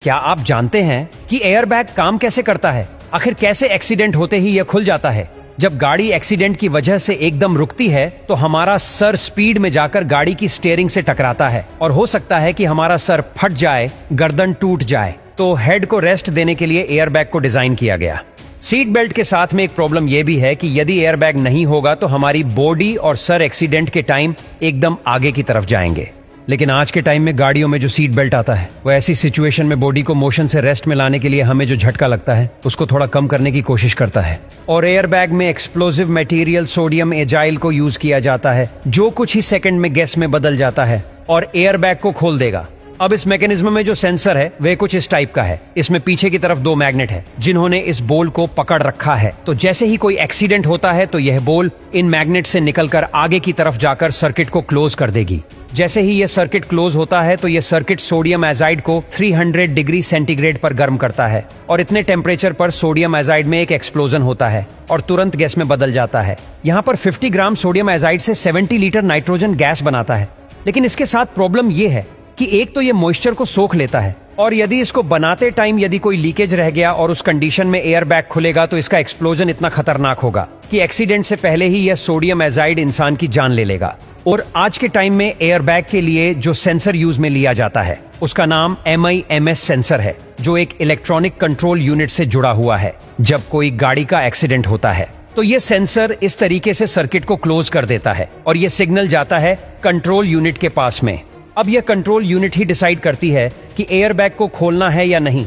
क्या आप जानते हैं कि एयरबैग काम कैसे करता है? आखिर कैसे एक्सीडेंट होते ही यह खुल जाता है? जब गाड़ी एक्सीडेंट की वजह से एकदम रुकती है तो हमारा सर स्पीड में जाकर गाड़ी की स्टीयरिंग से टकराता है और हो सकता है कि हमारा सर फट जाए, गर्दन टूट जाए। तो हेड को रेस्ट देने के लिए एयरबैग को डिजाइन किया गया। सीट बेल्ट के साथ में एक प्रॉब्लम यह भी है कि यदि एयरबैग नहीं होगा तो हमारी बॉडी और सर एक्सीडेंट के टाइम एकदम आगे की तरफ जाएंगे। लेकिन आज के टाइम में गाड़ियों में जो सीट बेल्ट आता है वो ऐसी सिचुएशन में बॉडी को मोशन से रेस्ट में लाने के लिए हमें जो झटका लगता है उसको थोड़ा कम करने की कोशिश करता है। और एयरबैग में एक्सप्लोजिव मटेरियल सोडियम एजाइल को यूज किया जाता है जो कुछ ही सेकंड में गैस में बदल जाता है और एयरबैग को खोल देगा। अब इस मैकेनिज्म में जो सेंसर है वह कुछ इस टाइप का है। इसमें पीछे की तरफ दो मैग्नेट है जिन्होंने इस बोल को पकड़ रखा है। तो जैसे ही कोई एक्सीडेंट होता है तो यह बोल इन मैग्नेट से निकलकर आगे की तरफ जाकर सर्किट को क्लोज कर देगी। जैसे ही यह सर्किट क्लोज होता है तो यह सर्किट सोडियम एजाइड को 300 डिग्री सेंटीग्रेड पर गर्म करता है और इतने टेम्परेचर पर सोडियम एजाइड में एक एक्सप्लोजन होता है और तुरंत गैस में बदल जाता है। यहाँ पर 50 ग्राम सोडियम एजाइड से 70 लीटर नाइट्रोजन गैस बनाता है। लेकिन इसके साथ प्रॉब्लम यह है कि एक तो ये मॉइस्चर को सोख लेता है और यदि इसको बनाते टाइम यदि कोई लीकेज रह गया और उस कंडीशन में एयरबैग खुलेगा तो इसका एक्सप्लोजन इतना खतरनाक होगा कि एक्सीडेंट से पहले ही यह सोडियम एजाइड इंसान की जान ले लेगा। और आज के टाइम में एयरबैग के लिए जो सेंसर यूज में लिया जाता है उसका नाम MIMS सेंसर है जो एक इलेक्ट्रॉनिक कंट्रोल यूनिट से जुड़ा हुआ है। जब कोई गाड़ी का एक्सीडेंट होता है तो ये सेंसर इस तरीके से सर्किट को क्लोज कर देता है और ये सिग्नल जाता है कंट्रोल यूनिट के पास में। अब यह कंट्रोल यूनिट ही डिसाइड करती है कि एयरबैग को खोलना है या नहीं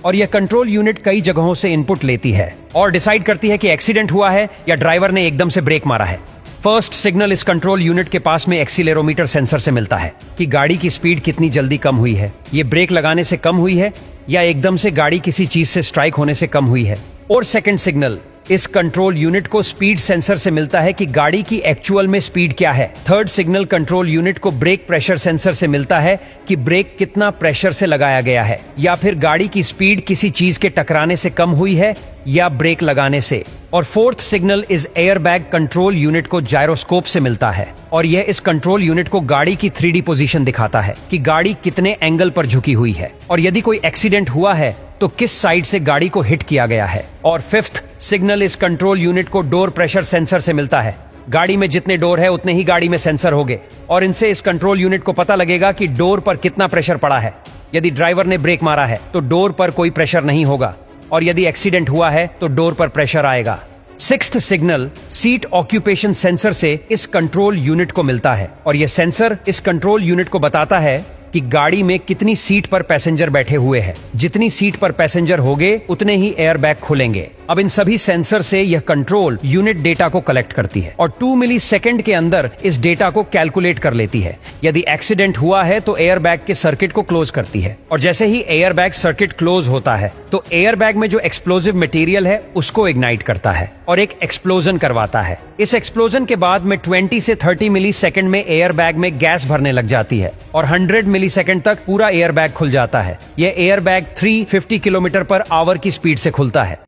और यह कंट्रोल यूनिट कई जगहों से इनपुट लेती है और डिसाइड करती है कि एक्सीडेंट हुआ है या ड्राइवर ने एकदम से ब्रेक मारा है। फर्स्ट सिग्नल इस कंट्रोल यूनिट के पास में एक्सीलेरोमीटर सेंसर से मिलता है कि गाड़ी की स्पीड कितनी जल्दी कम हुई है, ये ब्रेक लगाने से कम हुई है या एकदम से गाड़ी किसी चीज से स्ट्राइक होने से कम हुई है। और सेकंड सिग्नल इस कंट्रोल यूनिट को स्पीड सेंसर से मिलता है कि गाड़ी की एक्चुअल में स्पीड क्या है। थर्ड सिग्नल कंट्रोल यूनिट को ब्रेक प्रेशर सेंसर से मिलता है कि ब्रेक कितना प्रेशर से लगाया गया है या फिर गाड़ी की स्पीड किसी चीज के टकराने से कम हुई है या ब्रेक लगाने से। और फोर्थ सिग्नल इस एयरबैग कंट्रोल यूनिट को जायरोस्कोप से मिलता है और यह इस कंट्रोल यूनिट को गाड़ी की 3D पोजीशन दिखाता है कि गाड़ी कितने एंगल पर झुकी हुई है और यदि कोई एक्सीडेंट हुआ है तो किस साइड से गाड़ी को हिट किया गया है। और फिफ्थ सिग्नल इस कंट्रोल यूनिट को डोर प्रेशर सेंसर से मिलता है। गाड़ी में जितने डोर है उतने ही गाड़ी में सेंसर होंगे और इनसे इस कंट्रोल यूनिट को पता लगेगा कि डोर पर कितना प्रेशर पड़ा है। यदि ड्राइवर ने ब्रेक मारा है तो डोर पर कोई प्रेशर नहीं होगा और यदि एक्सीडेंट हुआ है तो डोर पर प्रेशर आएगा। Sixth signal seat occupation sensor से इस कंट्रोल यूनिट को मिलता है और यह सेंसर इस कंट्रोल यूनिट को बताता है कि गाड़ी में कितनी सीट पर पैसेंजर बैठे हुए हैं। जितनी सीट पर पैसेंजर होंगे उतने ही एयरबैग खुलेंगे। अब इन सभी सेंसर से यह कंट्रोल यूनिट डेटा को कलेक्ट करती है और 2 मिलीसेकंड के अंदर इस डेटा को कैलकुलेट कर लेती है। यदि एक्सीडेंट हुआ है तो एयरबैग के सर्किट को क्लोज करती है और जैसे ही एयरबैग सर्किट क्लोज होता है तो एयरबैग में जो एक्सप्लोजिव मटेरियल है उसको इग्नाइट करता है और एक एक्सप्लोजन करवाता है। इस एक्सप्लोजन के बाद में 20 से 30 मिलीसेकंड में एयरबैग में गैस भरने लग जाती है और 100 मिलीसेकंड तक पूरा एयरबैग खुल जाता है। यह एयरबैग 350 किलोमीटर पर आवर की स्पीड से खुलता है।